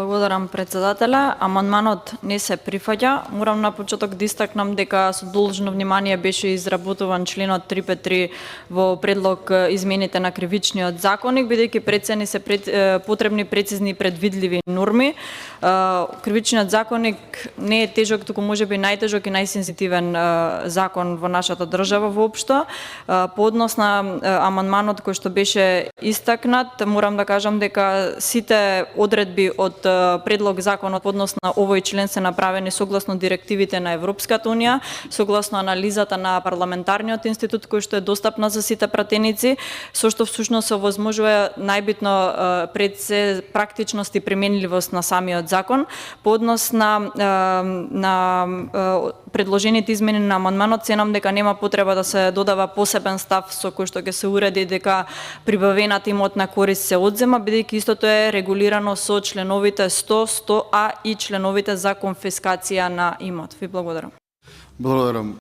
Благодарам председателя. Амандманот не се прифаќа. Морам на почеток да истакнам дека со должно внимание беше изработуван членот 353 во предлог измените на кривичниот законник, бидејќи прецени се потребни прецизни и предвидливи норми. Кривичниот законник не е тежок, туку можеби најтежок и најсензитивен закон во нашата држава воопшто. По однос на амандманот кој што беше истакнат, морам да кажам дека сите одредби од предлог законот по однос на овој член се направени согласно директивите на Европската унија, согласно анализата на парламентарниот институт кој што е достапна за сите пратеници, со што всушност се овозможува најбитно пред се практичност и применливост на самиот закон. По однос на предложените измени на амандманот, ценам дека нема потреба да се додава посебен став со кој што ќе се уреди дека прибавената имотна корист се одзема, бидејќи истото е регулирано со членовите 100, 100А и членовите за конфискација на имот. Ви благодарам. Благодарам.